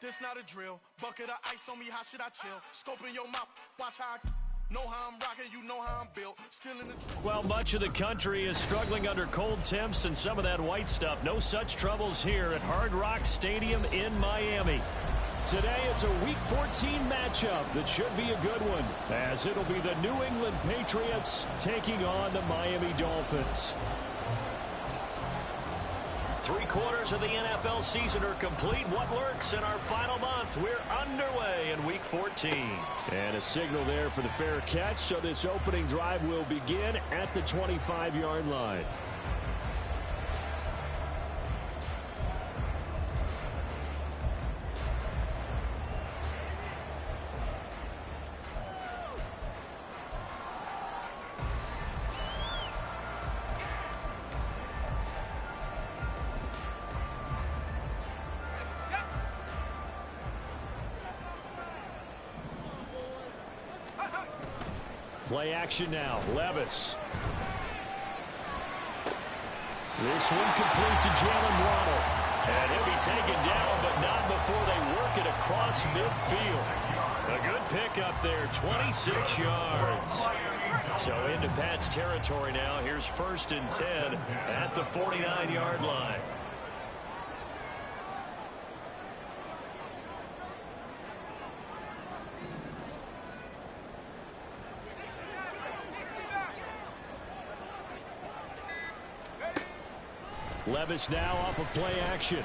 This not a drill. Bucket of ice on me, how should I chill? Scope in your mouth, watch how I know how I'm rocking, you know how I'm built. Still in the Well, much of the country is struggling under cold temps and some of that white stuff. No such troubles here at Hard Rock Stadium in Miami. Today it's a Week 14 matchup that should be a good one, as it'll be the New England Patriots taking on the Miami Dolphins. 3/4 of the NFL season are complete. What lurks in our final month? We're underway in Week 14. And a signal there for the fair catch, so this opening drive will begin at the 25-yard line. Play action now. Levis. This one complete to Jalen Waddle. And he'll be taken down, but not before they work it across midfield. A good pickup there, 26 yards. So into Pat's territory now. Here's 1st and 10 at the 49-yard line. Levis now off of play action.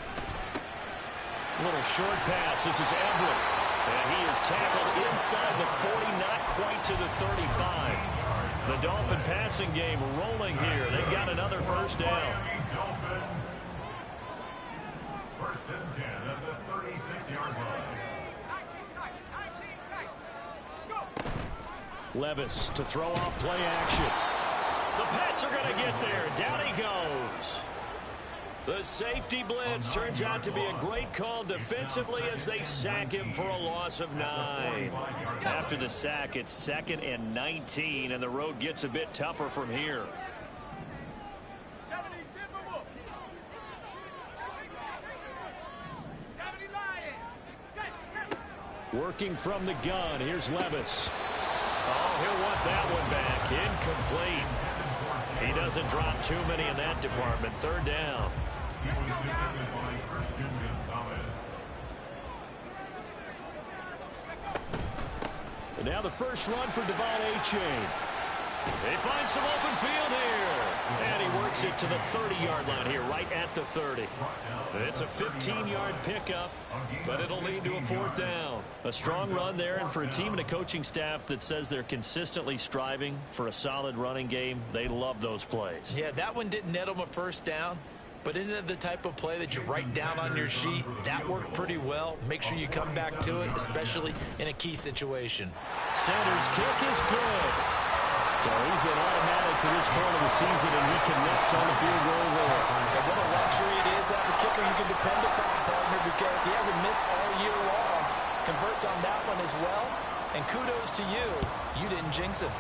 Little short pass. This is Everett. And he is tackled inside the 40, not quite to the 35. The Dolphin passing game rolling here. They've got another first down. 1st and 10 at the 36-yard line. Levis to throw off play action. The Pats are going to get there. Down he goes. The safety blitz turns out to be a great call defensively as they sack him for a loss of 9. After the sack, it's 2nd and 19, and the road gets a bit tougher from here. Working from the gun, here's Levis. Oh, he'll want that one back. Incomplete. He doesn't drop too many in that department. 3rd down. And now the first run for Devon A-Chain. They find some open field here. And he works it to the 30-yard line here, right at the 30. It's a 15-yard pickup, but it'll lead to a 4th down. A strong run there, and for a team and a coaching staff that says they're consistently striving for a solid running game, they love those plays. Yeah, that one didn't net them a 1st down. But isn't it the type of play that you write down on your sheet? That worked pretty well. Make sure you come back to it, especially in a key situation. Sanders' kick is good. So he's been automatic to this point of the season, and he connects on the field goal there. And what a luxury it is to have a kicker you can depend upon, partner, because he hasn't missed all year long. Converts on that one as well. And kudos to you. You didn't jinx him.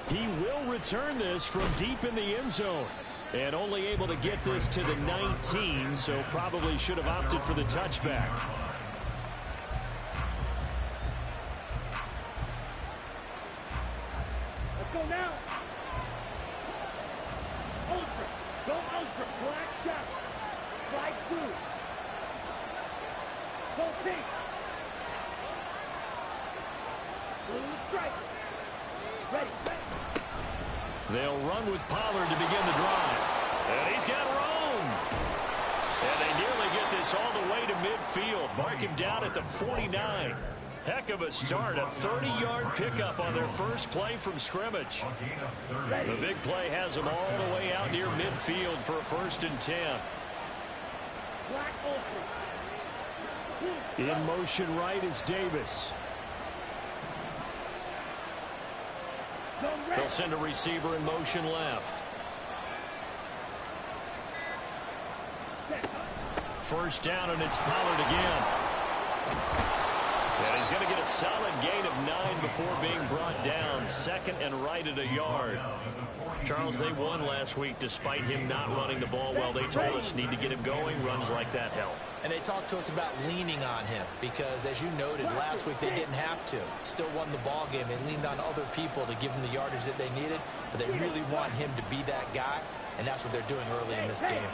He will return this from deep in the end zone. And only able to get this to the 19, so probably should have opted for the touchback. Let's go now. Ultra. Go ultra. Black shot. Slide through. Go pink. Blue stripe. Ready. They'll run with Pollard to begin the drive. And he's got room. And they nearly get this all the way to midfield. Mark him down at the 49. Heck of a start. A 30-yard pickup on their first play from scrimmage. The big play has them all the way out near midfield for a 1st and 10. In motion right is Davis. They'll send a receiver in motion left. 1st down, and it's Pollard again. And He's going to get a solid gain of 9 before being brought down. Second and right at a yard. Charles, they won last week despite him not running the ball well. They told us need to get him going. Runs like that help. And they talked to us about leaning on him because, as you noted, last week they didn't have to. Still won the ball game. They leaned on other people to give them the yardage that they needed, but they really want him to be that guy, and that's what they're doing early in this game.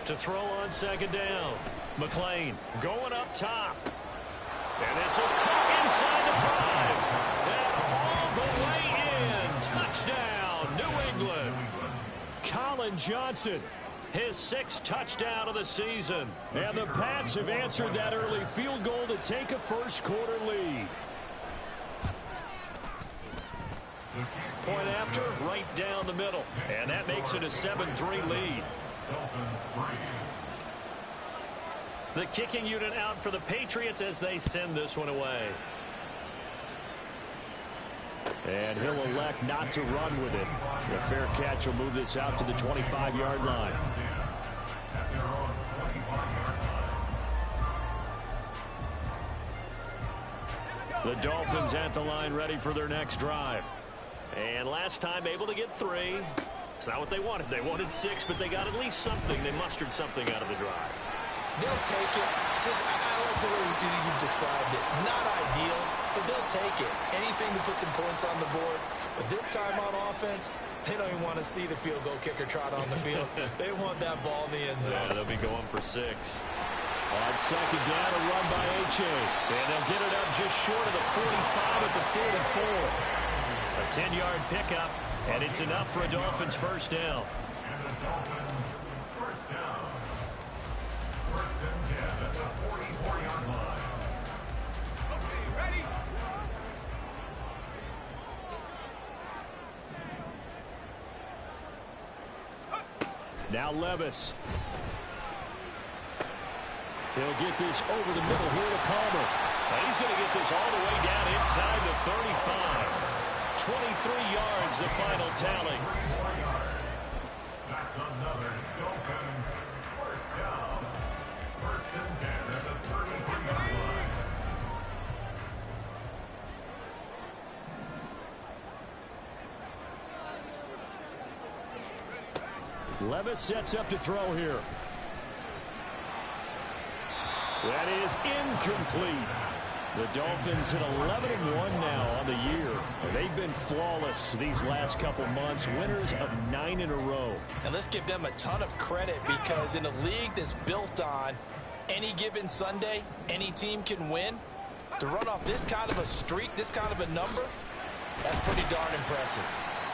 To throw on second down. McClain going up top. And this is caught inside the 5. And all the way in. Touchdown, New England. Colin Johnson, his 6th touchdown of the season. And the Pats have answered that early field goal to take a first-quarter lead. Point after, right down the middle. And that makes it a 7-3 lead. The kicking unit out for the Patriots as they send this one away. And he'll elect not to run with it. The fair catch will move this out to the 25-yard line. The Dolphins at the line ready for their next drive. And last time able to get 3. It's not what they wanted. They wanted 6, but they got at least something. They mustered something out of the drive. They'll take it. Just, I like the way you've described it. Not ideal, but they'll take it. Anything to put some points on the board. But this time on offense, they don't even want to see the field goal kicker trot on the field. They want that ball in the end zone. Yeah, they'll be going for 6. On second down, a run by H.A. And they'll get it up just short of the 45 at the 44. A 10-yard pickup, and it's enough for a Dolphins first down. And the Dolphins first down. First and 10 at the 44-yard line. Okay, ready? Now Levis. He'll get this over the middle here to Palmer. And he's going to get this all the way down inside the 35. 23 yards, the final tally. That's another Dolphins first down. First and 10 at the 33-yard line. Levis sets up to throw here. That is incomplete. The Dolphins at 11-1 now on the year. They've been flawless these last couple months, winners of 9 in a row. And let's give them a ton of credit because in a league that's built on any given Sunday, any team can win. To run off this kind of a streak, this kind of a number, that's pretty darn impressive.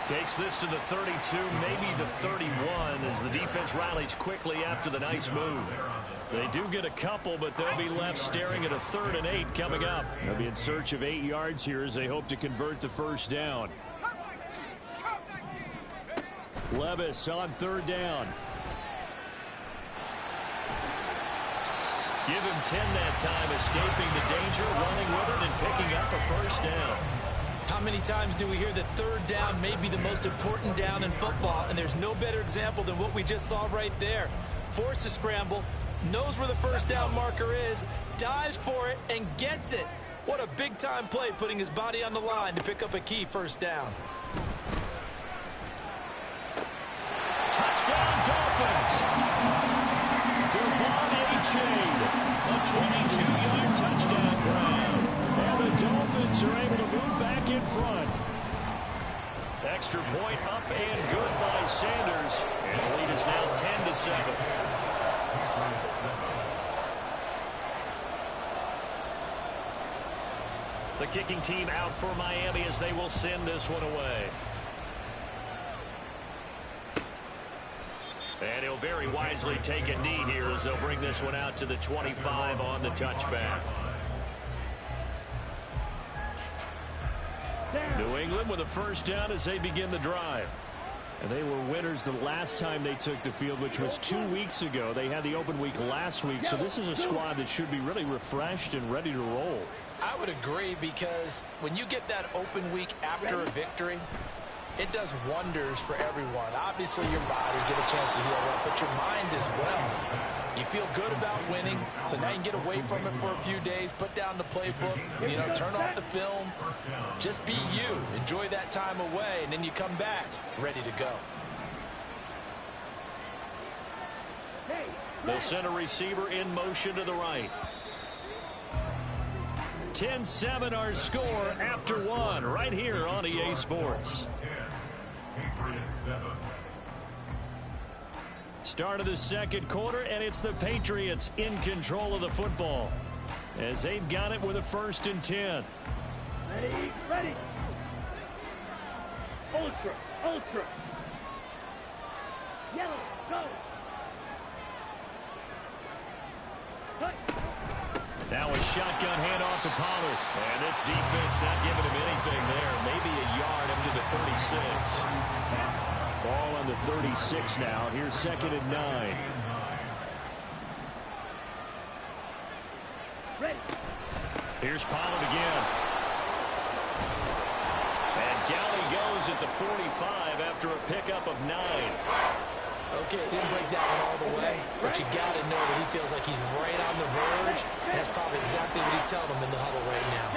Takes this to the 32, maybe the 31, as the defense rallies quickly after the nice move. They do get a couple, but they'll be left staring at a 3rd and 8 coming up. They'll be in search of 8 yards here as they hope to convert the first down. Levis on 3rd down. Give him 10 that time, escaping the danger, running with it, and picking up a first down. How many times do we hear that 3rd down may be the most important down in football, and there's no better example than what we just saw right there. Forced to scramble, knows where the first down marker is, dives for it, and gets it. What a big-time play, putting his body on the line to pick up a key first down. Touchdown, Dolphins! Devon A-Chain, a 22-yard touchdown grab. And the Dolphins are able to move back in front. Extra point up and good by Sanders. And the lead is now 10-7. The kicking team out for Miami as they will send this one away. And he'll very wisely take a knee here as they'll bring this one out to the 25 on the touchback. New England with a first down as they begin the drive. And they were winners the last time they took the field, which was 2 weeks ago. They had the open week last week, so this is a squad that should be really refreshed and ready to roll. I would agree, because when you get that open week after a victory, it does wonders for everyone. Obviously, your body get a chance to heal up, but your mind as well. You feel good about winning, so now you can get away from it for a few days, put down the playbook, turn off the film. Just be you. Enjoy that time away, and then you come back ready to go. They'll send a receiver in motion to the right. 10-7 our score after one right here on EA Sports. 10, Patriots 7. Start of the second quarter, and it's the Patriots in control of the football as they've got it with a 1st and 10. Ready. Ultra. Yellow, go. Cut. Now a shotgun handoff to Pollard. And this defense not giving him anything there. Maybe a yard up to the 36. Ball on the 36 now. Here's 2nd and 9. Ready. Here's Pollard again. And down he goes at the 45 after a pickup of 9. Okay, he didn't break that one all the way, but you got to know that he feels like he's right on the verge, and that's probably exactly what he's telling them in the huddle right now.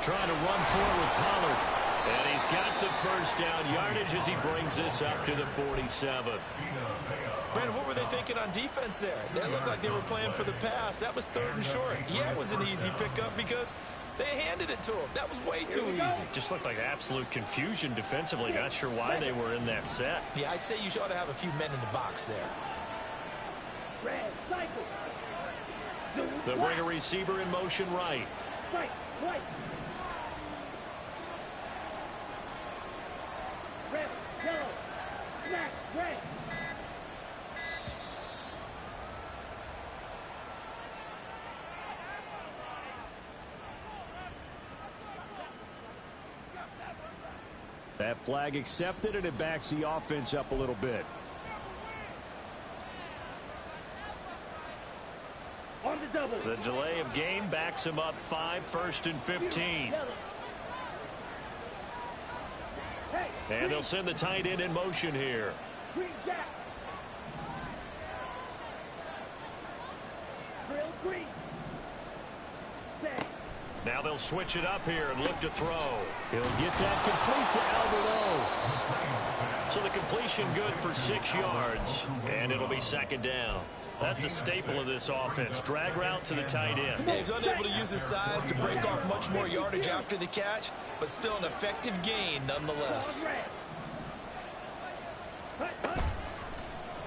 Trying to run forward with Pollard. And he's got the 1st down yardage as he brings this up to the 47. Brandon, what were they thinking on defense there? They looked like they were playing for the pass. That was 3rd and short. Yeah, it was an easy pickup because they handed it to him. That was way too easy. Just looked like absolute confusion defensively. Not sure why they were in that set. Yeah, I'd say you ought to have a few men in the box there. Red, cycle. They'll bring a receiver in motion right. Right. Red, yellow, black, red. That flag accepted, and it backs the offense up a little bit. On the double. The delay of game backs him up 5, 1st and 15. And they'll send the tight end in motion here. Green jack. Green. Now they'll switch it up here and look to throw. He'll get that complete to Alberto. So the completion good for 6 yards, and it'll be 2nd down. That's a staple of this offense. Drag route to the tight end. Yeah, he's unable to use his size to break off much more yardage after the catch, but still an effective gain nonetheless.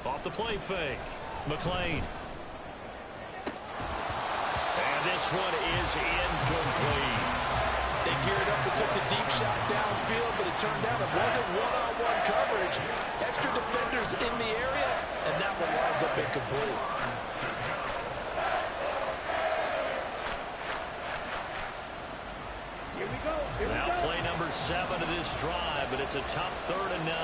Off the play fake. McLean. And this one is incomplete. They geared up and took the deep shot downfield, but it turned out it wasn't one-on-one coverage. Extra defenders in the area, and that one winds up incomplete. Here we go. Now play number 7 of this drive, but it's a tough 3rd and 9.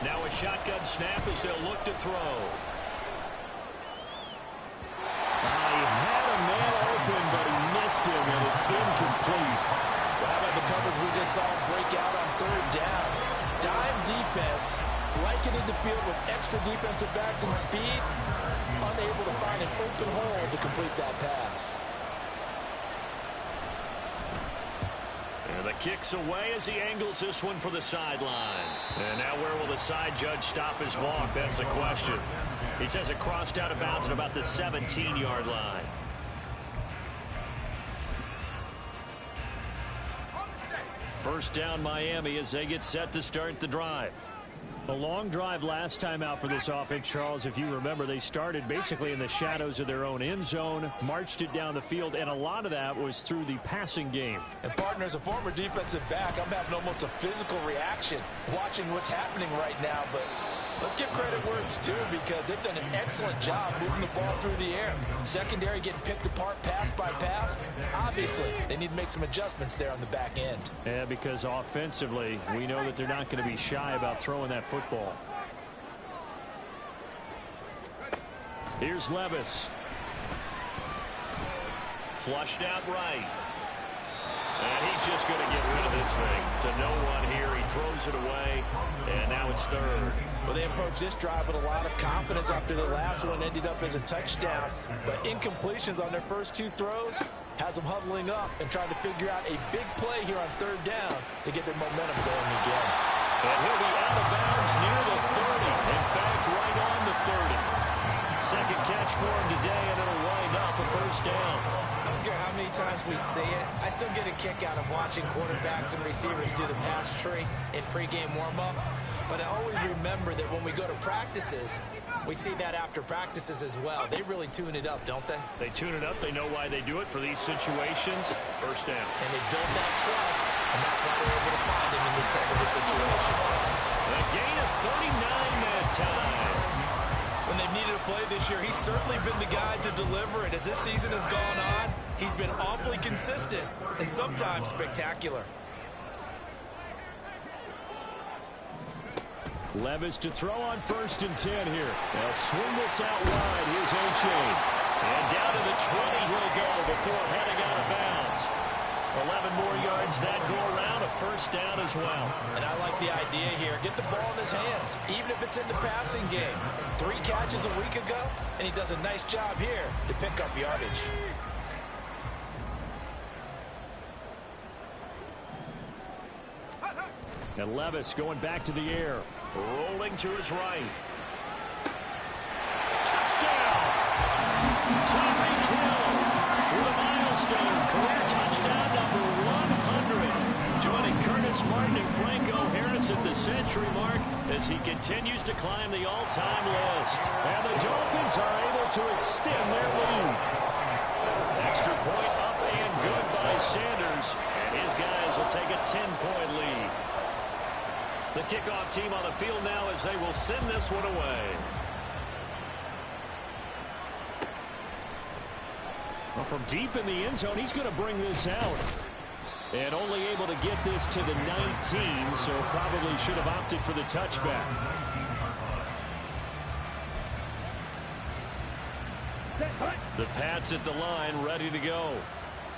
Now a shotgun snap as they'll look to throw. He had a man open, but he missed him, and it's incomplete. Well, how about the coverage we just saw break out on 3rd down? Dime defense, blanketed the field with extra defensive backs and speed, unable to find an open hole to complete that pass. And the kick's away as he angles this one for the sideline. And now where will the side judge stop his walk? That's the question. He says it crossed out of bounds at about the 17-yard line. First down Miami as they get set to start the drive. A long drive last time out for this offense, Charles. If you remember, they started basically in the shadows of their own end zone, marched it down the field, and a lot of that was through the passing game. And, partner, as a former defensive back, I'm having almost a physical reaction watching what's happening right now. But let's give credit where it's due because they've done an excellent job moving the ball through the air. Secondary getting picked apart pass by pass. Obviously, they need to make some adjustments there on the back end. Yeah, because offensively, we know that they're not going to be shy about throwing that football. Here's Levis. Flushed out right. And he's just going to get rid of this thing to no one here. He throws it away, and now it's third. Well, they approached this drive with a lot of confidence after the last one ended up as a touchdown. But incompletions on their first two throws has them huddling up and trying to figure out a big play here on third down to get their momentum going again. And he'll be out of bounds near the 30. In fact, right on the 30. Second catch for him today, and it'll wind up a first down. I don't care how many times we see it. I still get a kick out of watching quarterbacks and receivers do the pass tree in pregame warm-up. But I always remember that when we go to practices, we see that after practices as well. They really tune it up, don't they? They tune it up. They know why they do it for these situations. First down. And they build that trust, and that's why they're able to find him in this type of a situation. A gain of 39 that time. When they've needed a play this year, he's certainly been the guy to deliver it. As this season has gone on, he's been awfully consistent and sometimes spectacular. Levis to throw on 1st and 10 here. They'll swing this out wide. Here's A-Chain. And down to the 20 he'll go before heading out of bounds. 11 more yards that go around, a first down as well. And I like the idea here. Get the ball in his hands, even if it's in the passing game. 3 catches a week ago, and he does a nice job here to pick up yardage. And Levis going back to the air. Rolling to his right. Touchdown! Tyreek Hill with a milestone. Career touchdown number 100. Joining Curtis Martin and Franco Harris at the century mark as he continues to climb the all-time list. And the Dolphins are able to extend their lead. Extra point up and good by Sanders. And his guys will take a 10-point lead. The kickoff team on the field now as they will send this one away. Well, from deep in the end zone, he's going to bring this out. And only able to get this to the 19, so probably should have opted for the touchback. The Pats at the line, ready to go.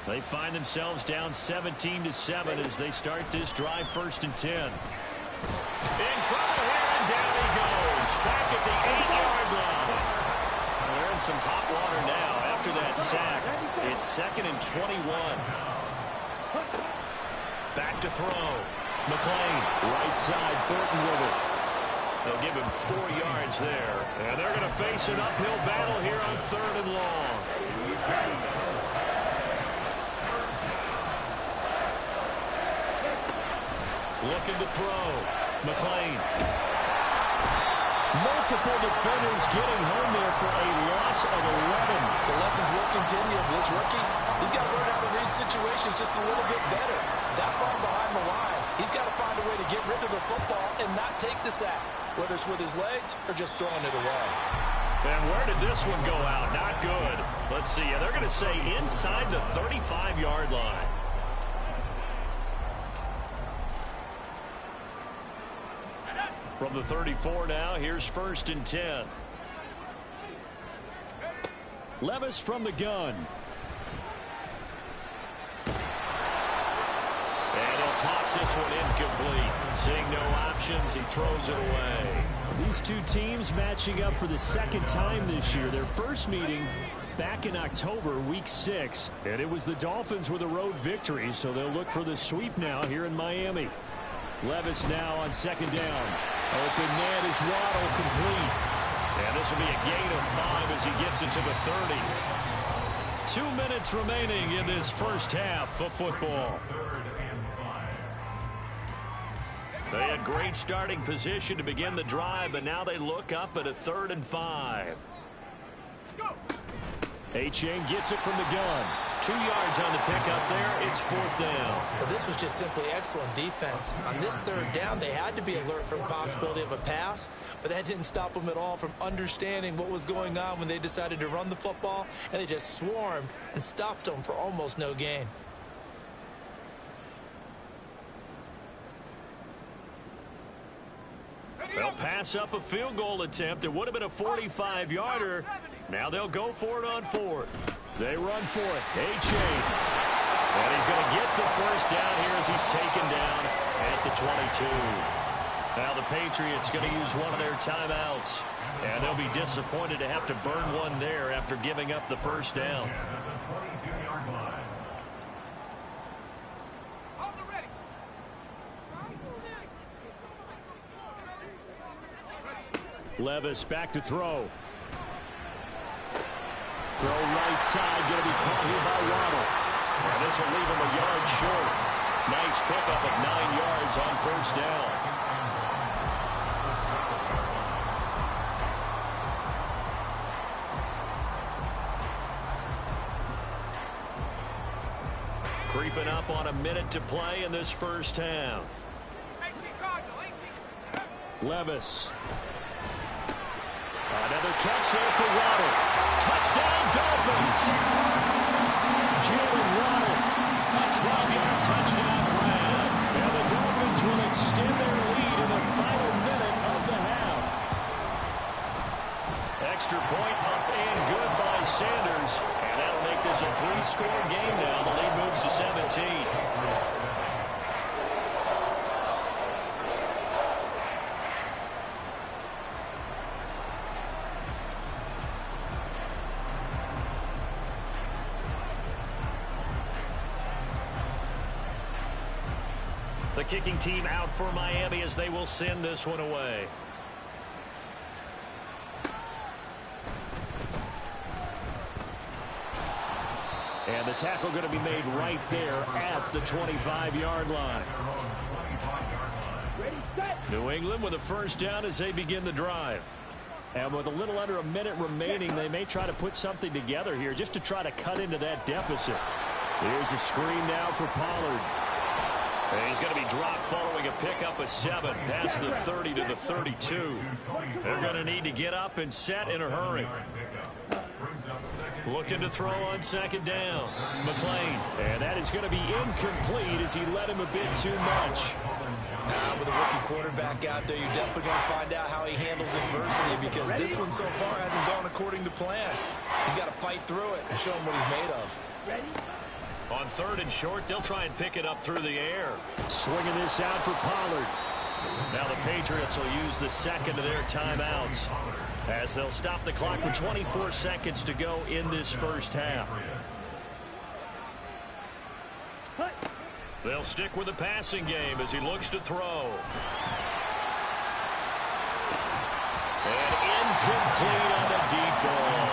They find themselves down 17-7 as they start this drive, 1st and 10. In trouble here, and down he goes. Back at the 8-yard line. They're in some hot water now after that sack. It's 2nd and 21. Back to throw. McLean, right side, Thornton with it. They'll give him 4 yards there. And they're going to face an uphill battle here on 3rd and long. Looking to throw. McLean. Multiple defenders getting home there for a loss of 11. The lessons will continue for this rookie. He's got to learn how to read situations just a little bit better. That far behind the line, he's got to find a way to get rid of the football and not take the sack, whether it's with his legs or just throwing it away. And where did this one go out? Not good. Let's see. They're going to say inside the 35-yard line. From the 34 now, here's 1st and 10. Levis from the gun. And he'll toss this one incomplete. Seeing no options, he throws it away. These two teams matching up for the 2nd time this year. Their first meeting back in October, week 6. And it was the Dolphins with a road victory, so they'll look for the sweep now here in Miami. Levis now on 2nd down. Open man is Waddle, complete. And this will be a gain of 5 as he gets it to the 30. 2 minutes remaining in this first half of football. They had great starting position to begin the drive, but now they look up at a 3rd and 5. A-Chain gets it from the gun. 2 yards on the pickup there. It's 4th down. Well, this was just simply excellent defense. On this 3rd down, they had to be alert for the possibility of a pass, but that didn't stop them at all from understanding what was going on when they decided to run the football, and they just swarmed and stuffed them for almost no gain. They'll pass up a field goal attempt. It would have been a 45-yarder. Now they'll go for it on 4th. They run for it. A-Chain. And he's going to get the first down here as he's taken down at the 22. Now the Patriots going to use one of their timeouts. And they'll be disappointed to have to burn one there after giving up the first down. Levis back to throw. Throw right side, going to be caught here by Waddle. And this will leave him a yard short. Nice pickup of 9 yards on first down. Creeping up on a minute to play in this first half. Levis. Another catch there for Waddle. Touchdown, Dolphins. Jalen Waddle, a 12-yard touchdown grab. And the Dolphins will extend their lead in the final minute of the half. Extra point up and good by Sanders. And that'll make this a 3-score game now. The lead moves to 17. The kicking team out for Miami as they will send this one away. And the tackle going to be made right there at the 25-yard line. New England with a first down as they begin the drive. And with a little under a minute remaining, they may try to put something together here just to try to cut into that deficit. Here's a screen now for Pollard. And he's going to be dropped following a pickup of 7 past the 30 to the 32. They're going to need to get up and set in a hurry. Looking to throw on second down. McLean. And that is going to be incomplete as he led him a bit too much. With a rookie quarterback out there, you're definitely going to find out how he handles adversity, because this one so far hasn't gone according to plan. He's got to fight through it and show him what he's made of. On 3rd and short, they'll try and pick it up through the air. Swinging this out for Pollard. Now the Patriots will use the second of their timeouts as they'll stop the clock with 24 seconds to go in this first half. They'll stick with the passing game as he looks to throw. And incomplete on the deep ball.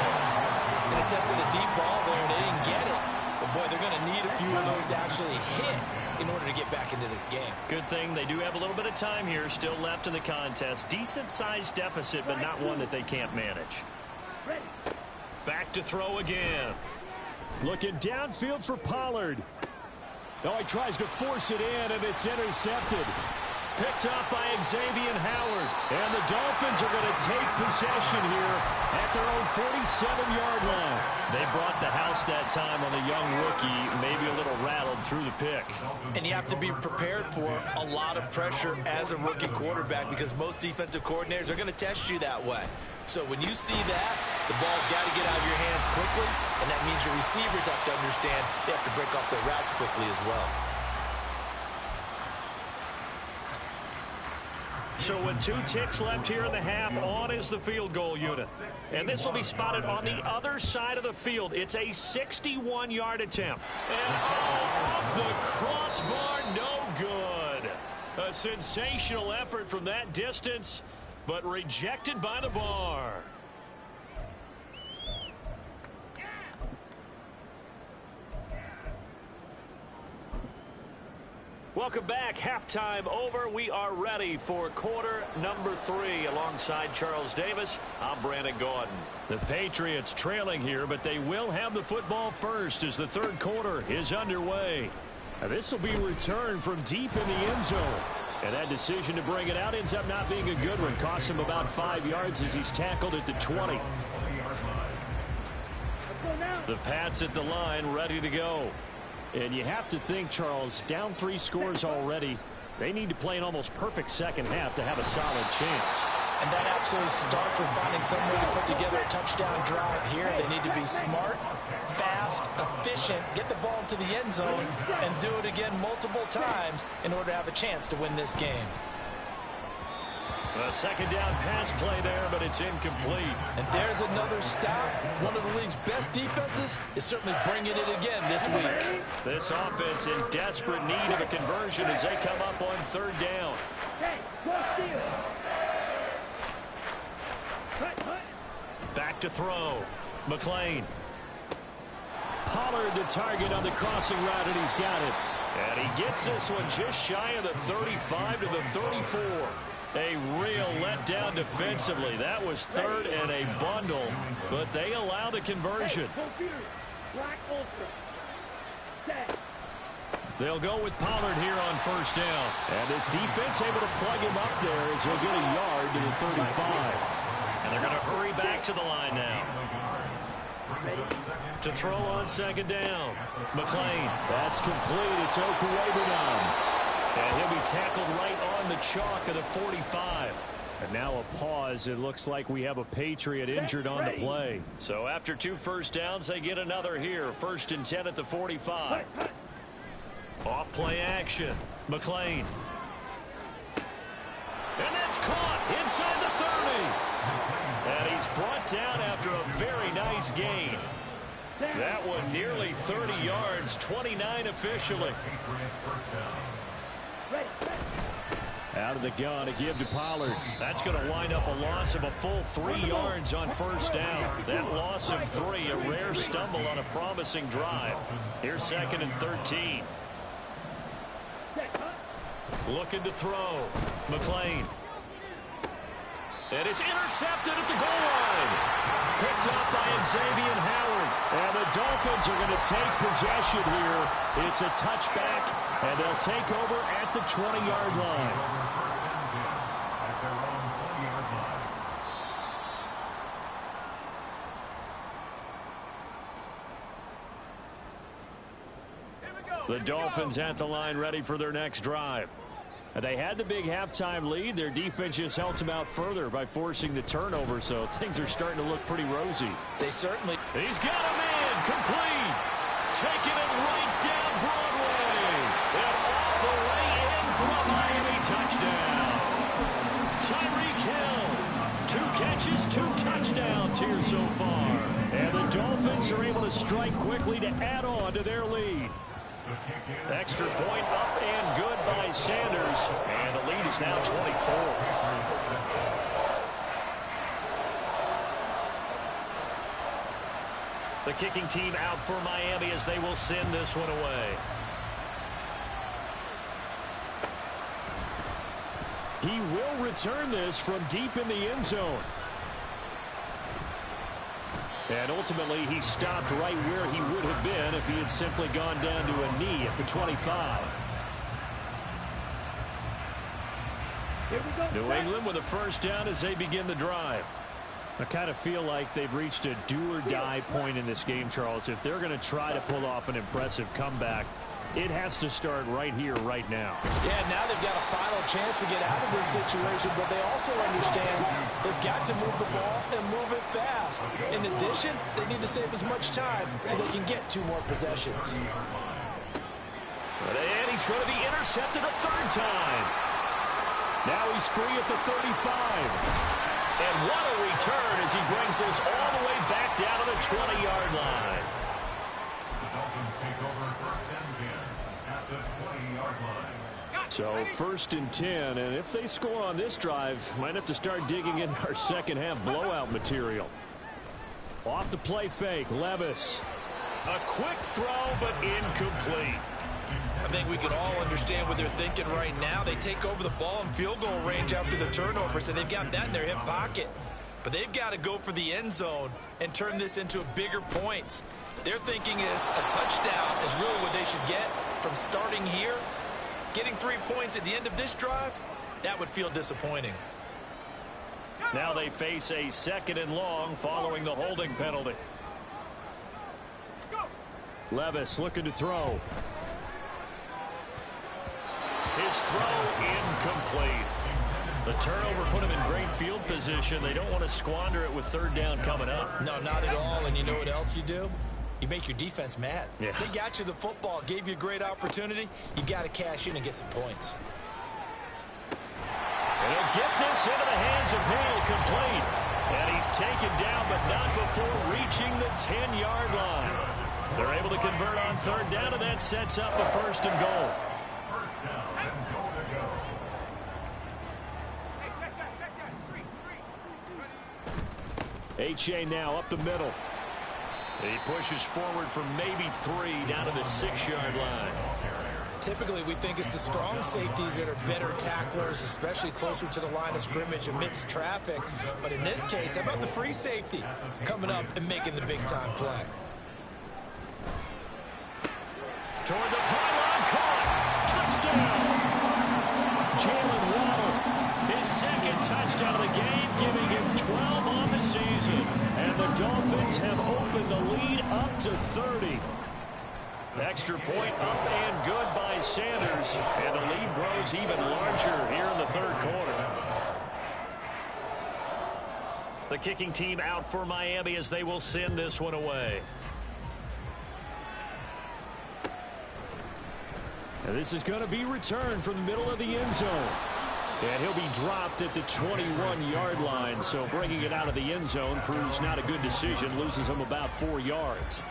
They attempted a deep ball there and they didn't get it. But boy, they're going to need a few of those to actually hit in order to get back into this game. Good thing they do have a little bit of time here still left in the contest. Decent-sized deficit, but not one that they can't manage. Back to throw again. Looking downfield for Pollard. Oh, he tries to force it in, and it's intercepted. Picked up by Xavier Howard. And the Dolphins are going to take possession here at their own 47-yard line. They brought the house that time on the young rookie, maybe a little rattled through the pick. And you have to be prepared for a lot of pressure as a rookie quarterback, because most defensive coordinators are going to test you that way. So when you see that, the ball's got to get out of your hands quickly, and that means your receivers have to understand they have to break off their routes quickly as well. So with 2 ticks left here in the half, on is the field goal unit. And this will be spotted on the other side of the field. It's a 61-yard attempt. And off the crossbar, no good. A sensational effort from that distance, but rejected by the bar. Welcome back. Halftime over. We are ready for quarter number 3. Alongside Charles Davis, I'm Brandon Gordon. The Patriots trailing here, but they will have the football first as the third quarter is underway. Now, this will be returned from deep in the end zone. And that decision to bring it out ends up not being a good one. Costs him about 5 yards as he's tackled at the 20. The Pats at the line, ready to go. And you have to think, Charles, down 3 scores already. They need to play an almost perfect second half to have a solid chance. And that absolutely starts with finding some way to put together a touchdown drive here. They need to be smart, fast, efficient, get the ball to the end zone, and do it again multiple times in order to have a chance to win this game. A second down pass play there, but it's incomplete. And there's another stop. One of the league's best defenses is certainly bringing it again this week. This offense in desperate need of a conversion as they come up on third down. Back to throw. McLean. Pollard the target on the crossing route, and he's got it. And he gets this one just shy of the 35 to the 34. A real letdown defensively. That was third and a bundle, but they allow the conversion. They'll go with Pollard here on first down. And this defense able to plug him up there as he'll get a yard to the 35. And they're going to hurry back to the line now. To throw on second down. McLean. That's complete. It's Okurebunom. And he'll be tackled right on the chalk of the 45. And now a pause. It looks like we have a Patriot injured on the play. So after 2 first downs, they get another here. 1st and 10 at the 45. Off play action. McLean. And that's caught inside the 30. And he's brought down after a very nice gain. That one nearly 30 yards, 29 officially. Out of the gun to give to Pollard. That's going to wind up a loss of a full 3 yards on first down. That loss of 3, a rare stumble on a promising drive. Here's 2nd and 13. Looking to throw. McLean. And it's intercepted at the goal line. Picked up by Xavier Howard. And the Dolphins are going to take possession here. It's a touchback, and they'll take over at the 20-yard line. The Dolphins at the line ready for their next drive. They had the big halftime lead. Their defense just helped them out further by forcing the turnover, so things are starting to look pretty rosy. They certainly... He's got a man complete. Taking it right down Broadway. And all the way in for a Miami touchdown. Tyreek Hill. 2 catches, 2 touchdowns here so far. And the Dolphins are able to strike quickly to add on to their lead. Extra point up and good by Sanders. And the lead is now 24. The kicking team out for Miami as they will send this one away. He will return this from deep in the end zone. And ultimately, he stopped right where he would have been if he had simply gone down to a knee at the 25. New England with a first down as they begin the drive. I kind of feel like they've reached a do-or-die point in this game, Charles. If they're going to try to pull off an impressive comeback, it has to start right here, right now. Yeah, now they've got a final chance to get out of this situation, but they also understand they've got to move the ball and move it fast. In addition, they need to save as much time so they can get 2 more possessions. And he's going to be intercepted a 3rd time. Now he's free at the 35. And what a return as he brings this all the way back down to the 20-yard line. The Dolphins take over 1st and 10 at the 20-yard line. So 1st and 10, and if they score on this drive, might have to start digging in our second half blowout material. Off the play fake, Levis. A quick throw, but incomplete. I think we can all understand what they're thinking right now. They take over the ball in field goal range after the turnover, so they've got that in their hip pocket. But they've got to go for the end zone and turn this into bigger points. Their thinking is a touchdown is really what they should get from starting here. Getting 3 points at the end of this drive, that would feel disappointing. Now they face a 2nd and long following the holding penalty. Levis looking to throw. His throw incomplete. The turnover put them in great field position. They don't want to squander it with third down coming up. No, not at all. And you know what else you do? You make your defense mad. Yeah. They got you the football, gave you a great opportunity. You got to cash in and get some points. And he'll get this into the hands of Hill, complete. And he's taken down, but not before reaching the 10-yard line. They're able to convert on third down, and that sets up a first and goal. First down and goal to go. H.A. now up the middle. He pushes forward from maybe 3 down to the 6-yard line. Typically, we think it's the strong safeties that are better tacklers, especially closer to the line of scrimmage amidst traffic. But in this case, how about the free safety coming up and making the big-time play? Toward the pylon, caught. Touchdown. Jalen Waddle, his second touchdown of the game, giving him 12 on the season. And the Dolphins have opened the lead up to 30. Extra point up and good by Sanders. And the lead grows even larger here in the third quarter. The kicking team out for Miami as they will send this one away. And this is going to be returned from the middle of the end zone. And he'll be dropped at the 21-yard line. So bringing it out of the end zone proves not a good decision. Loses him about 4 yards.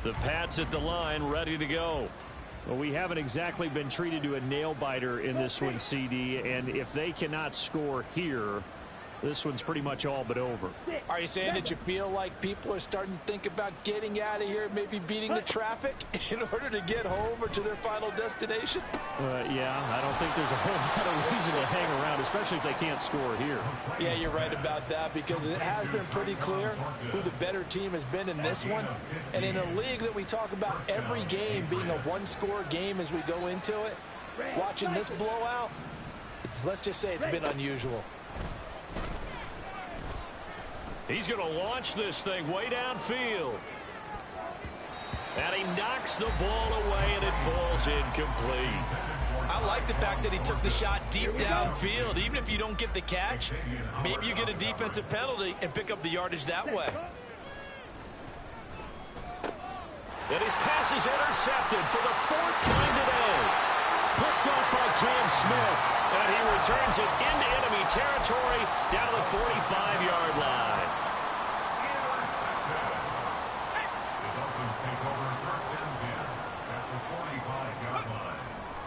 The Pats at the line, ready to go. Well, we haven't exactly been treated to a nail-biter in this one, CD. And if they cannot score here, this one's pretty much all but over. Are you saying that you feel like people are starting to think about getting out of here, maybe beating the traffic in order to get home or to their final destination? Yeah, I don't think there's a whole lot of reason to hang around, especially if they can't score here. Yeah, you're right about that, because it has been pretty clear who the better team has been in this one. And in a league that we talk about every game being a one-score game as we go into it, watching this blowout, let's just say it's been unusual. He's going to launch this thing way downfield. And he knocks the ball away, and it falls incomplete. I like the fact that he took the shot deep downfield. Even if you don't get the catch, maybe you get a defensive penalty and pick up the yardage that way. And his pass is intercepted for the 4th time today. Picked up by Cam Smith. And he returns it into enemy territory down to the 45-yard line.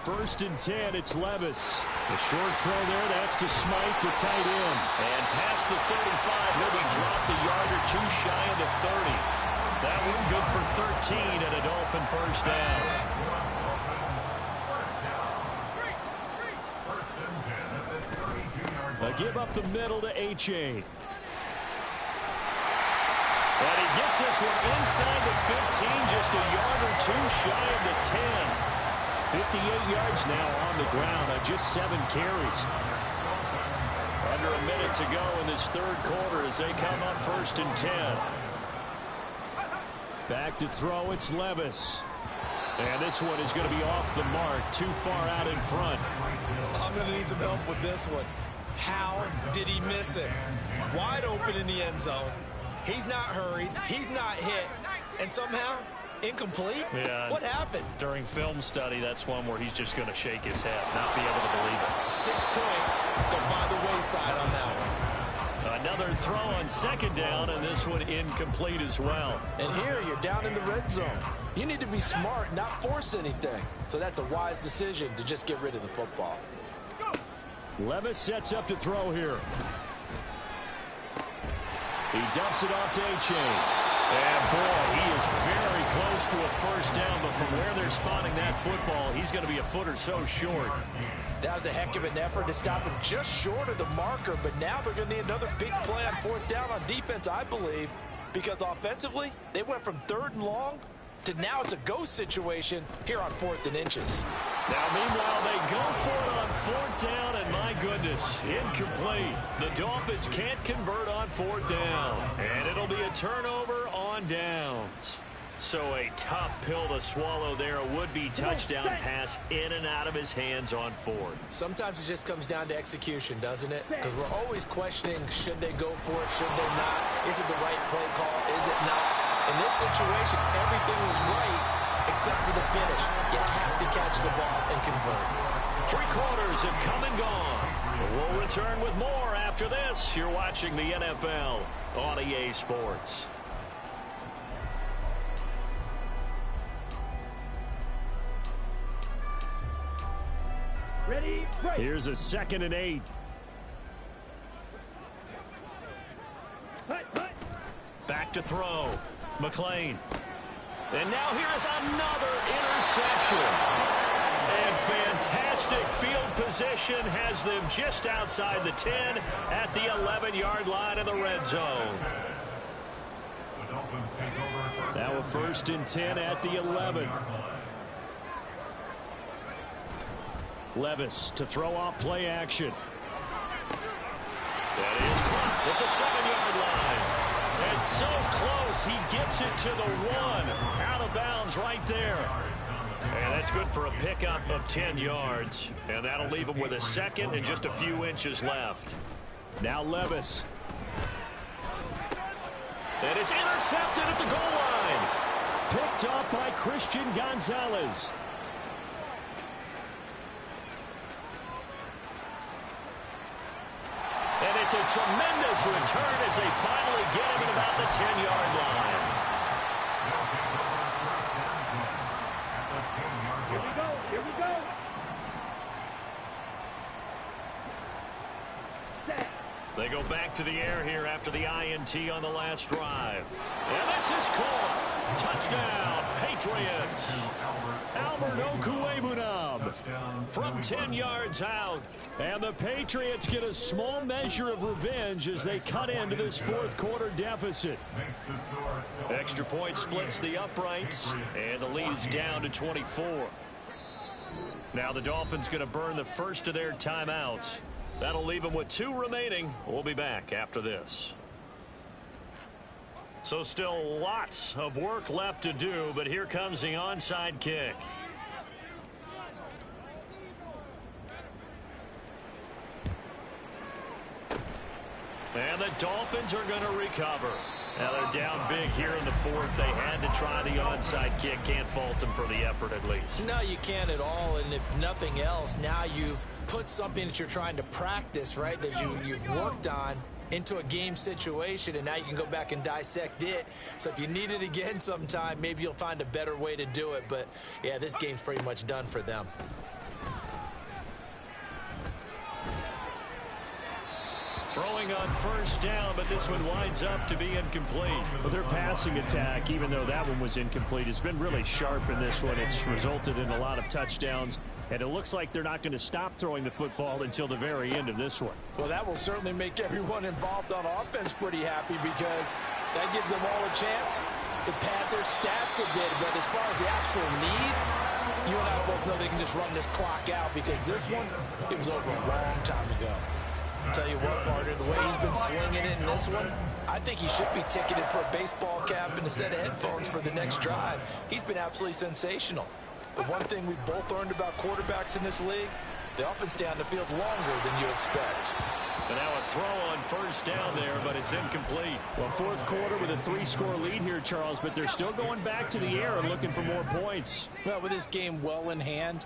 First and 10, it's Levis. The short throw there, that's to Smythe, the tight end. And past the 35, he'll be dropped a yard or 2 shy of the 30. That one good for 13 and a Dolphin first down. A give up the middle to H.A. And he gets this one inside the 15, just a yard or 2 shy of the 10. 58 yards now on the ground on just 7 carries. Under a minute to go in this third quarter as they come up first and 10. Back to throw, it's Levis. And this one is going to be off the mark, too far out in front. I'm going to need some help with this one. How did he miss it? Wide open in the end zone. He's not hurried. He's not hit. And somehow, incomplete? Yeah. What happened? During film study, that's one where he's just going to shake his head, not be able to believe it. 6 points go by the wayside on that one. Another throw on second down, and this one incomplete as well. And here, you're down in the red zone. You need to be smart, not force anything. So that's a wise decision to just get rid of the football. Levis sets up to throw here. He dumps it off to H.A. And, boy, he is very close to a first down, but from where they're spotting that football, he's going to be a foot or so short. That was a heck of an effort to stop him just short of the marker, but now they're going to need another big play on 4th down on defense, I believe, because offensively, they went from 3rd and long to now it's a go situation here on 4th and inches. Now, meanwhile, they go for it on 4th down, and my goodness, incomplete. The Dolphins can't convert on 4th down, and it'll be a turnover on downs. So a tough pill to swallow there. A would-be touchdown pass in and out of his hands on fourth. Sometimes it just comes down to execution, doesn't it? Because we're always questioning, should they go for it, should they not? Is it the right play call? Is it not? In this situation, everything was right except for the finish. You have to catch the ball and convert. 3 quarters have come and gone. We'll return with more after this. You're watching the NFL on EA Sports. Ready, break. Here's a 2nd and 8. Back to throw. McLean. And now here is another interception. And fantastic field position has them just outside the 10 at the 11-yard line in the red zone. The Dolphins take over. Now a 1st and 10 at the 11. Levis to throw off play action. That is caught at the 7-yard line. And so close, he gets it to the 1. Out of bounds right there. And that's good for a pickup of 10 yards. And that'll leave him with a 2nd and just a few inches left. Now Levis. And it's intercepted at the goal line. Picked up by Christian Gonzalez. And it's a tremendous return as they finally get him at about the 10-yard line. Here we go. Here we go. Set. They go back to the air here after the INT on the last drive. And this is caught. Touchdown, Patriots. Albert Okwuegbunam from 10 yards out. And the Patriots get a small measure of revenge as they cut into this 4th quarter deficit. Extra point splits the uprights, and the lead is down to 24. Now the Dolphins going to burn the first of their timeouts. That'll leave them with 2 remaining. We'll be back after this. So still lots of work left to do, but here comes the onside kick. And the Dolphins are going to recover. Now they're down big here in the 4th. They had to try the onside kick. Can't fault them for the effort at least. No, you can't at all. And if nothing else, now you've put something that you're trying to practice, right, that you've worked on into a game situation, and now you can go back and dissect it. So if you need it again sometime, maybe you'll find a better way to do it. But, yeah, this game's pretty much done for them. Throwing on 1st down, but this one winds up to be incomplete. Well, their passing attack, even though that one was incomplete, has been really sharp in this one. It's resulted in a lot of touchdowns, and it looks like they're not going to stop throwing the football until the very end of this one. Well, that will certainly make everyone involved on offense pretty happy, because that gives them all a chance to pad their stats a bit. But as far as the actual need, you and I both know they can just run this clock out, because this one, it was over a long time ago. I'll tell you what, partner, the way he's been slinging it in this one, I think he should be ticketed for a baseball cap and a set of headphones for the next drive. He's been absolutely sensational. But one thing we both learned about quarterbacks in this league, they often stay on the field longer than you expect. And now a throw on 1st down there, but it's incomplete. Well, 4th quarter with a 3-score lead here, Charles, but they're still going back to the air and looking for more points. Well, with this game well in hand,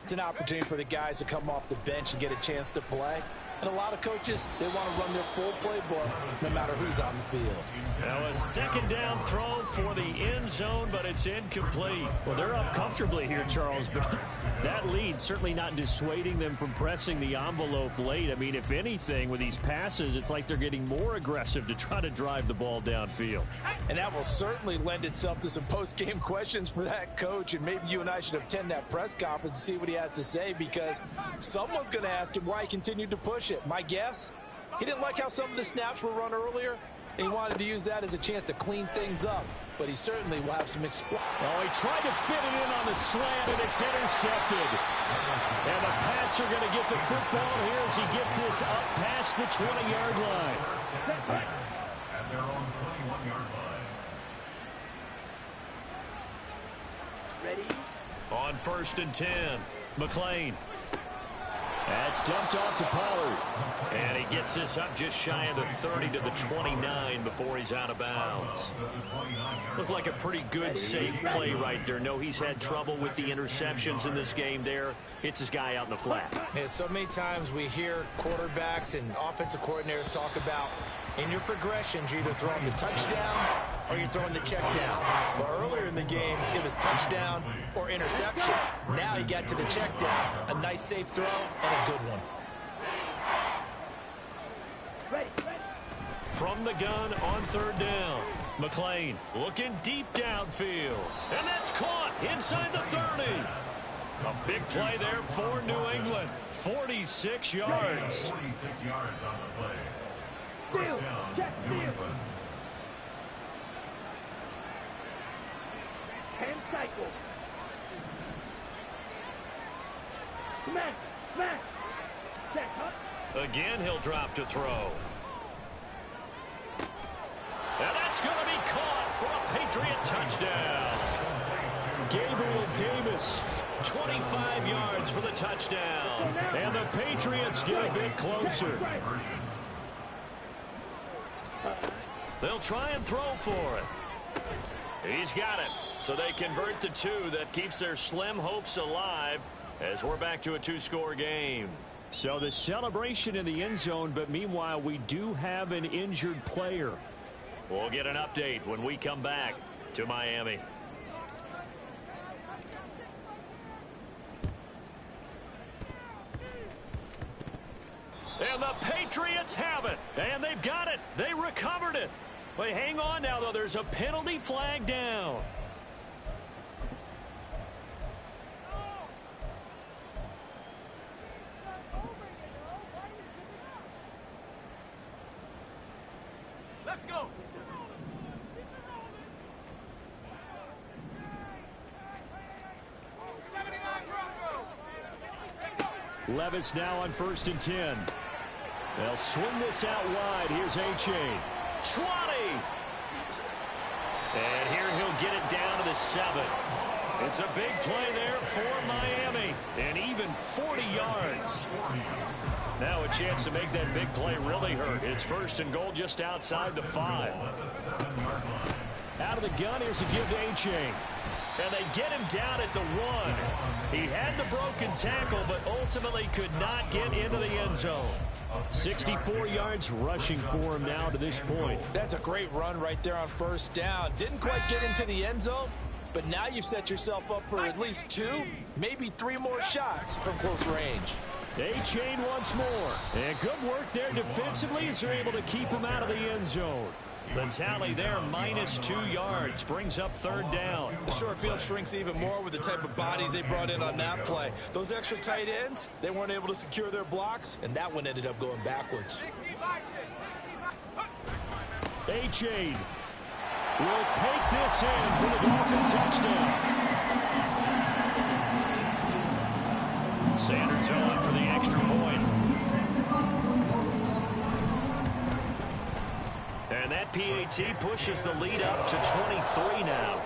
it's an opportunity for the guys to come off the bench and get a chance to play. And a lot of coaches, they want to run their full playbook no matter who's on the field. Now a 2nd down throw for the end zone, but it's incomplete. Well, they're up comfortably here, Charles, but that lead certainly not dissuading them from pressing the envelope late. I mean, if anything, with these passes, it's like they're getting more aggressive to try to drive the ball downfield. And that will certainly lend itself to some post-game questions for that coach, and maybe you and I should attend that press conference and see what he has to say, because someone's going to ask him why he continued to push it. My guess, he didn't like how some of the snaps were run earlier, and he wanted to use that as a chance to clean things up. But he certainly will have some exploit. Oh, he tried to fit it in on the slant, and it's intercepted. And the Pats are going to get the football here as he gets this up past the 20-yard line. At their own 21-yard line. Ready? On 1st and 10, McLean. That's dumped off to Pollard. And he gets this up just shy of the 30 to the 29 before he's out of bounds. Looked like a pretty good, safe play right there. No, he's had trouble with the interceptions in this game there. Hits his guy out in the flat. Yeah, so many times we hear quarterbacks and offensive coordinators talk about in your progressions, you're either throwing the touchdown or you're throwing the check down. But earlier in the game, it was touchdown or interception. Now he got to the check down. A nice safe throw and a good one. Ready. From the gun on 3rd down. McLean looking deep downfield. And that's caught inside the 30. A big play there for New England. 46 yards. 46 yards on the play. Steal. Check, steal. 10 cycles. Smash. Smash. Check, huh? Again, he'll drop to throw. And that's going to be caught for a Patriot touchdown. Gabriel Davis, 25 yards for the touchdown. And the Patriots get a bit closer. They'll try and throw for it. He's got it. So they convert the 2. That keeps their slim hopes alive as we're back to a 2-score game. So the celebration in the end zone, but meanwhile we do have an injured player. We'll get an update when we come back to Miami. And the Patriots have it. And they've got it. They recovered it. But hang on now, though. There's a penalty flag down. Let's go. Levis now on 1st and 10. They'll swing this out wide. Here's A-Chain. 20. And here he'll get it down to the 7. It's a big play there for Miami. And even 40 yards. Now a chance to make that big play really hurt. It's 1st and goal just outside the 5. Out of the gun, here's a give to A-Chain. And they get him down at the 1. He had the broken tackle, but ultimately could not get into the end zone. 64 yards rushing for him now to this point. That's a great run right there on 1st down. Didn't quite get into the end zone, but now you've set yourself up for at least 2, maybe 3 more shots from close range. A-Chain once more. And good work there defensively as they're able to keep him out of the end zone. The tally there, -2 yards, brings up 3rd down. The short field shrinks even more with the type of bodies they brought in on that play. Those extra tight ends, they weren't able to secure their blocks, and that one ended up going backwards. A-Chain will take this in for the Dolphin touchdown. Sanders on for the extra point. And that PAT pushes the lead up to 23 now.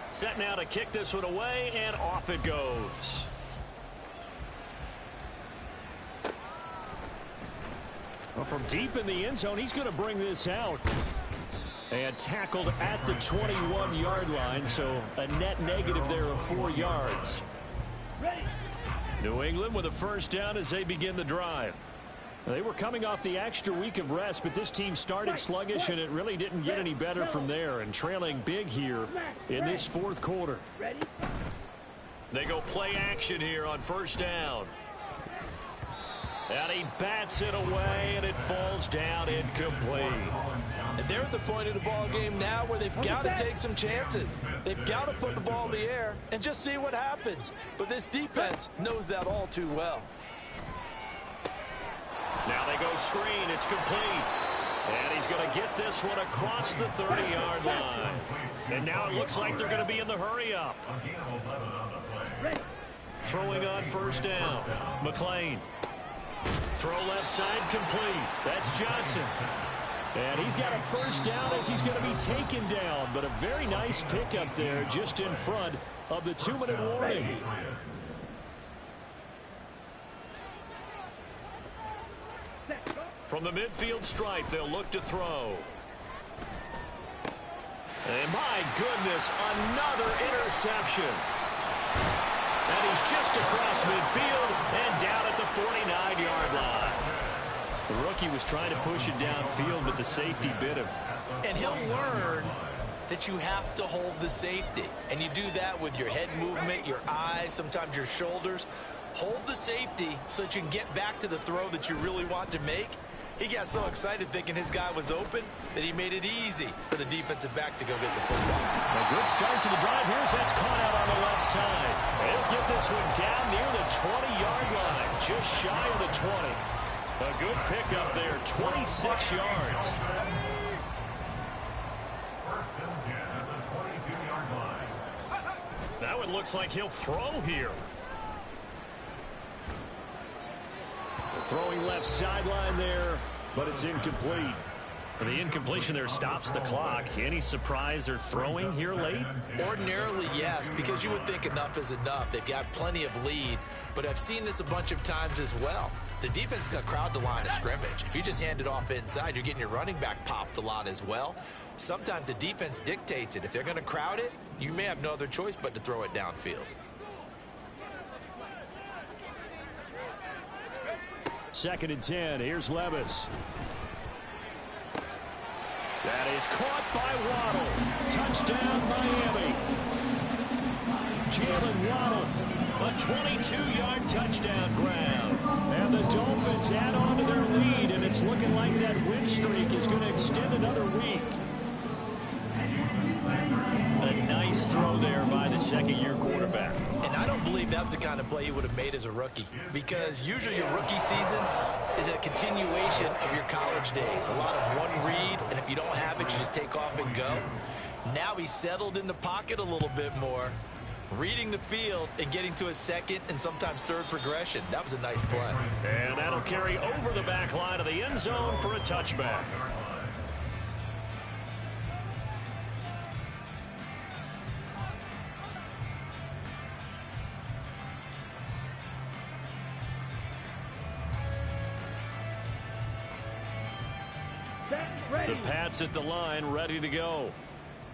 Set now to kick this one away, and off it goes. Well, from deep in the end zone, he's going to bring this out. And tackled at the 21-yard line, so a net negative there of 4 yards. New England with a 1st down as they begin the drive. They were coming off the extra week of rest, but this team started sluggish, and it really didn't get any better from there, and trailing big here in this 4th quarter. They go play action here on 1st down. And he bats it away, and it falls down incomplete. And they're at the point of the ball game now where they've got to take some chances. They've got to put the ball in the air and just see what happens. But this defense knows that all too well. Now they go screen. It's complete. And he's going to get this one across the 30-yard line. And now it looks like they're going to be in the hurry-up. Throwing on 1st down. McLean. Throw left side complete. That's Johnson. And he's got a first down as he's going to be taken down. But a very nice pickup there just in front of the 2-minute warning. From the midfield stripe, they'll look to throw. And my goodness, another interception. And he's just across midfield and down at the 49-yard line. The rookie was trying to push it downfield, but the safety bit him. And he'll learn that you have to hold the safety. And you do that with your head movement, your eyes, sometimes your shoulders. Hold the safety so that you can get back to the throw that you really want to make. He got so excited thinking his guy was open that he made it easy for the defensive back to go get the football. A good start to the drive. Here's that's caught out on the left side. They'll get this one down near the 20-yard line, just shy of the 20. A good pickup there, 26 yards. First and 10 at the 22-yard line. Now it looks like he'll throw here. Throwing left sideline there, but it's incomplete. And the incompletion there stops the clock. Any surprise or throwing here late? Ordinarily, yes, because you would think enough is enough. They've got plenty of lead, but I've seen this a bunch of times as well. The defense is going to crowd the line of scrimmage. If you just hand it off inside, you're getting your running back popped a lot as well. Sometimes the defense dictates it. If they're going to crowd it, you may have no other choice but to throw it downfield. Second and 10. Here's Levis. That is caught by Waddle. Touchdown, Miami. Jalen Waddle, a 22-yard touchdown grab. And the Dolphins add on to their lead, and it's looking like that win streak is going to extend another week. A nice throw there by the second-year quarterback. And I don't believe that was the kind of play he would have made as a rookie, because usually your rookie season is a continuation of your college days. A lot of one read, and if you don't have it, you just take off and go. Now he's settled in the pocket a little bit more, reading the field and getting to a second and sometimes third progression. That was a nice play. And that'll carry over the back line of the end zone for a touchback. The Pats at the line, ready to go.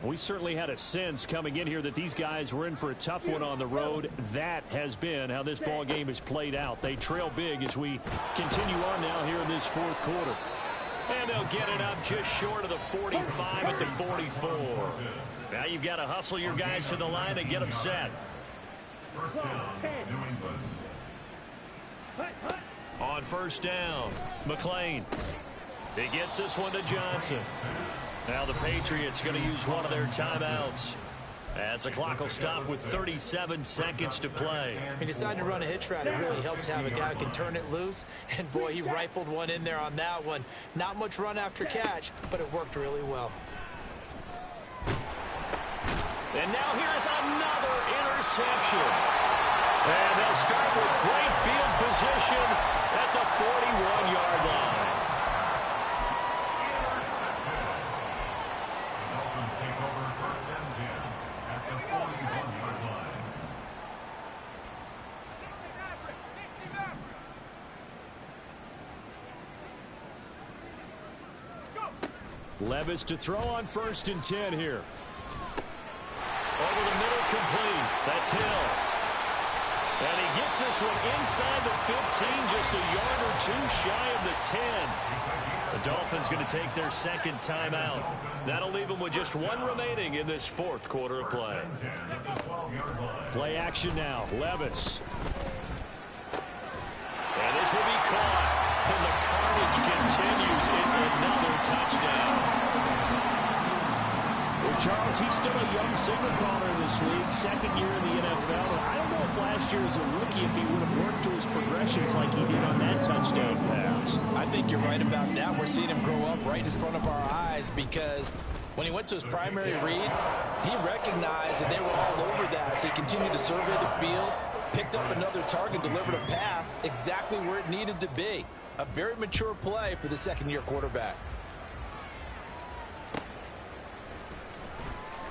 We certainly had a sense coming in here that these guys were in for a tough one on the road. That has been how this ball game has played out. They trail big as we continue on now here in this fourth quarter. And they'll get it up just short of the 45 at the 44. Now you've got to hustle your guys to the line and get them set. First down, New England. On first down, McLean. He gets this one to Johnson. Now the Patriots going to use one of their timeouts as the clock will stop with 37 seconds to play. He decided to run a hitch route. It really helps to have a guy who can turn it loose. And, boy, he rifled one in there on that one. Not much run after catch, but it worked really well. And now here's another interception. And they'll start with great field position at the 41-yard line. Dolphins take over first and 10 at the 41-yard line. Levis to throw on first and 10 here. Over the middle, complete. That's Hill. And he gets this one inside the 15, just a yard or two shy of the 10. The Dolphins going to take their second timeout. That'll leave them with just one remaining in this fourth quarter of play. Play action now. Levis. And this will be caught. And the carnage continues. It's another touchdown. Well, Charles, he's still a young signal caller in this league, second year in the NFL. And I don't know if last year as a rookie, if he would have worked through his progressions like he did on that touchdown pass. I think you're right about that. We're seeing him grow up right in front of our eyes, because when he went to his primary read, he recognized that they were all over that. So he continued to survey the field, picked up another target, delivered a pass exactly where it needed to be. A very mature play for the second-year quarterback.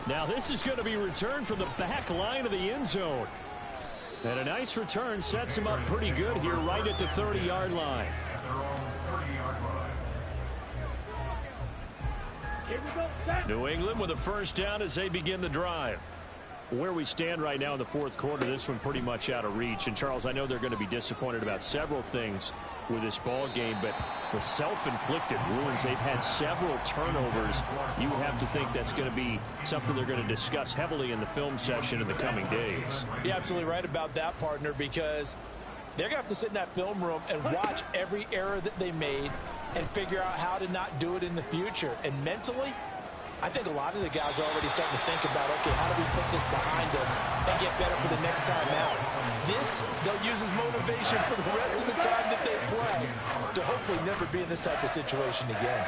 Now this is going to be returned from the back line of the end zone. And a nice return sets him up pretty good here right at the 30-yard line. At their own 30-yard line. Here we go, set. New England with a first down as they begin the drive. Where we stand right now in the fourth quarter, this one pretty much out of reach. And, Charles, I know they're going to be disappointed about several things with this ball game, but the self-inflicted wounds, they've had several turnovers. You would have to think that's going to be something they're going to discuss heavily in the film session in the coming days. You're absolutely right about that, partner, because they're going to have to sit in that film room and watch every error that they made and figure out how to not do it in the future. And mentally, I think a lot of the guys are already starting to think about, okay, how do we put this behind us and get better for the next time out? This, they'll use as motivation for the rest of the time that they play to hopefully never be in this type of situation again.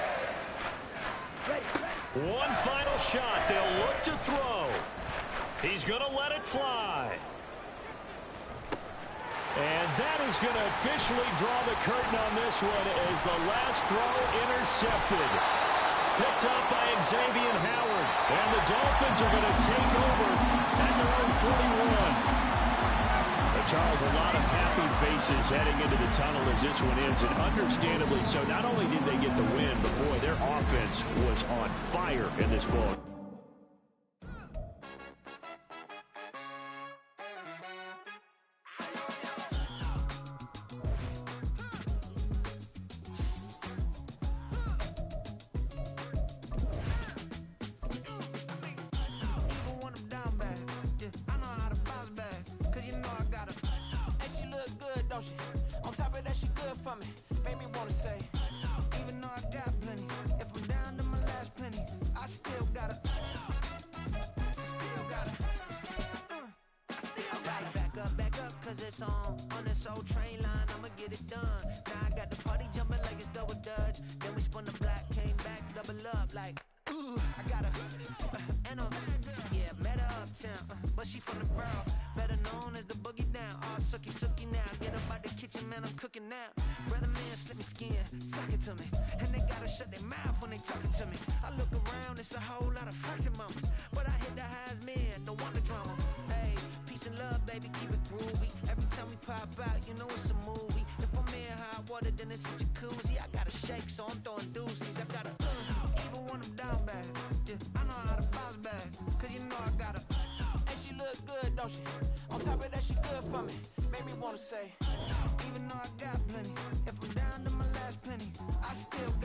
One final shot. They'll look to throw. He's going to let it fly. And that is going to officially draw the curtain on this one as the last throw intercepted. Picked up by Xavier Howard. And the Dolphins are going to take over at their own 41. Charles, a lot of happy faces heading into the tunnel as this one ends, and understandably so. Not only did they get the win, but boy, their offense was on fire in this ball. On top of that, she good for me. Made me wanna say, even though I got plenty, if I'm down to my last penny, I still gotta back up, cause it's on this old train line, I'ma get it done. Now I got the party jumping like it's double dutch. Then we spun the block, came back, double up like, ooh, I got and yeah, met her uptown, but she from the borough, better known as the boogie down. All sookie now, get up out the kitchen, man, I'm cooking now. Brother man, slip me skin, suck it to me, and they gotta shut their mouth when they talking to me. I look around, it's a whole lot of flexing mamas, but I hit the highs, man, don't want the drama. Hey, peace and love, baby, keep it groovy. Every time we pop out, you know it's a movie. If I'm in hot water, then it's a jacuzzi. I gotta shake, so I'm throwing deuces. I gotta even when I'm down bad, yeah, I know how to bounce back, cause you know I gotta. And she look good, don't she? On top of that, she good for me. Made me wanna say, even though I got plenty, if I'm down to my last penny, I still got